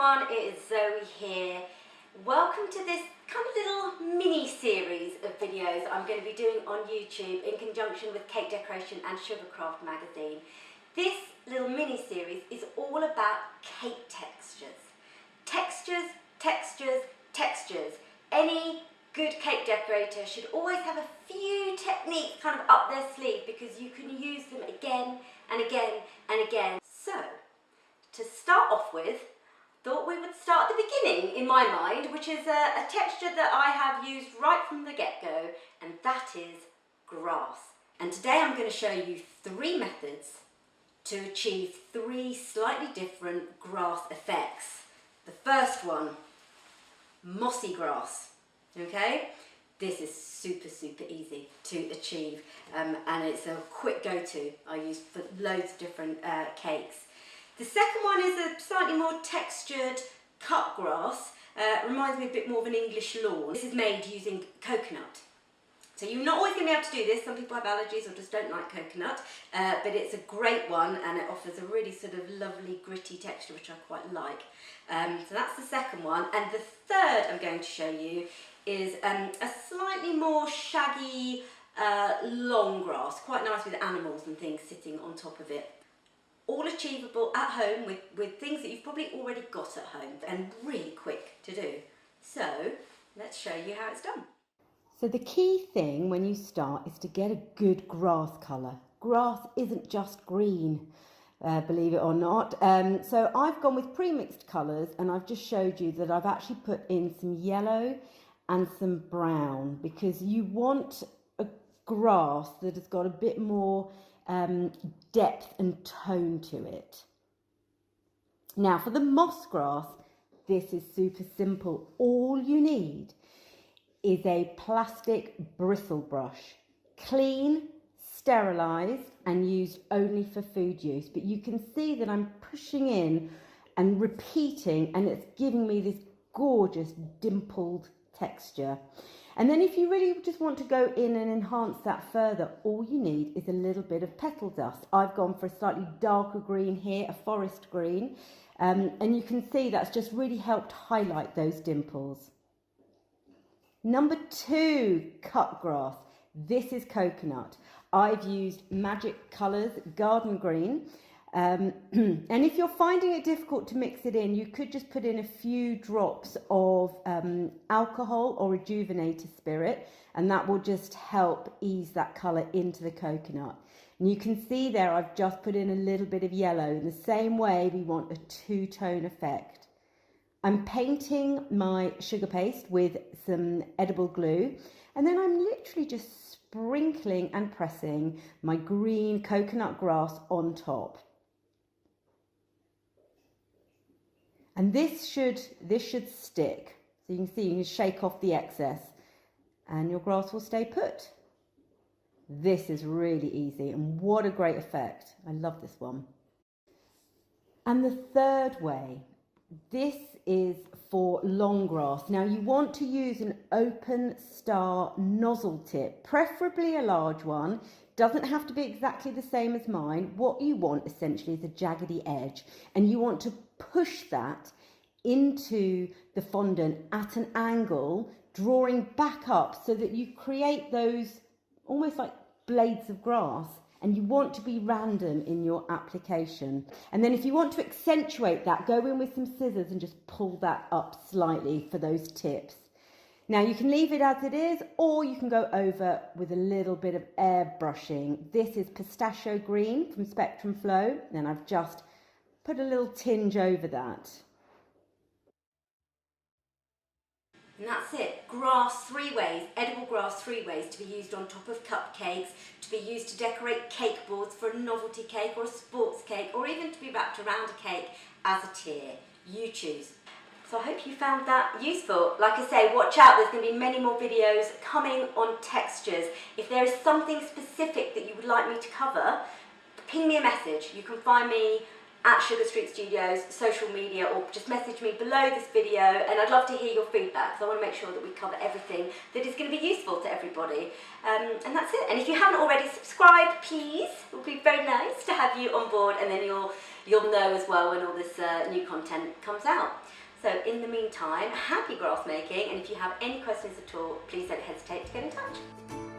everyone, it is Zoe here. Welcome to this kind of little mini series of videos I'm going to be doing on YouTube in conjunction with Cake Decoration and Sugarcraft magazine. This little mini series is all about cake textures. Textures, textures, textures. Any good cake decorator should always have a few techniques kind of up their sleeve because you can use them again and again and again. So, to start off with, thought we would start at the beginning in my mind, which is a texture that I have used right from the get-go, and that is grass. And today I'm going to show you 3 methods to achieve 3 slightly different grass effects. The first one, mossy grass, okay? This is super easy to achieve, and it's a quick go-to I use for loads of different cakes. The second one is a slightly more textured cut grass. Reminds me a bit more of an English lawn. This is made using coconut. So you're not always going to be able to do this. Some people have allergies or just don't like coconut, but it's a great one and it offers a really sort of lovely gritty texture which I quite like. So that's the second one. And the third I'm going to show you is a slightly more shaggy long grass, quite nice with animals and things sitting on top of it. All achievable at home with things that you've probably already got at home and really quick to do. So let's show you how it's done. So the key thing when you start is to get a good grass colour. Grass isn't just green, believe it or not. So I've gone with pre-mixed colours and I've just showed you that I've actually put in some yellow and some brown because you want a grass that has got a bit more depth and tone to it. Now for the moss grass, this is super simple. All you need is a plastic bristle brush, clean, sterilised and used only for food use. But you can see that I'm pushing in and repeating and it's giving me this gorgeous dimpled texture. And then if you really just want to go in and enhance that further, all you need is a little bit of petal dust. I've gone for a slightly darker green here, a forest green, and you can see that's just really helped highlight those dimples. Number 2, cut grass. This is coconut. I've used Magic Colours Garden Green. And if you're finding it difficult to mix it in, you could just put in a few drops of alcohol or rejuvenator spirit, and that will just help ease that colour into the coconut. And you can see there I've just put in a little bit of yellow. In the same way, we want a 2-tone effect. I'm painting my sugar paste with some edible glue, and then I'm literally just sprinkling and pressing my green coconut grass on top. And this should stick. So you can see, you can shake off the excess and your grass will stay put. This is really easy and what a great effect. I love this one. And the third way, this is for long grass. Now you want to use an open star nozzle tip, preferably a large one. Doesn't have to be exactly the same as mine. What you want essentially is a jaggedy edge and you want to push that into the fondant at an angle, drawing back up so that you create those almost like blades of grass, and you want to be random in your application. And then if you want to accentuate that, go in with some scissors and just pull that up slightly for those tips. Now you can leave it as it is, or you can go over with a little bit of airbrushing. This is pistachio green from Spectrum Flow, and I've just put a little tinge over that. And that's it. Grass 3 ways, edible grass 3 ways to be used on top of cupcakes, to be used to decorate cake boards for a novelty cake or a sports cake, or even to be wrapped around a cake as a tier. You choose. So I hope you found that useful. Like I say, watch out, there's going to be many more videos coming on textures. If there is something specific that you would like me to cover, ping me a message. You can find me at Sugar Street Studios, social media, or just message me below this video, and I'd love to hear your feedback, so I want to make sure that we cover everything that is going to be useful to everybody. And that's it. And if you haven't already subscribed, please, it would be very nice to have you on board, and then you'll know as well when all this new content comes out. So in the meantime, happy grass making, and if you have any questions at all, please don't hesitate to get in touch.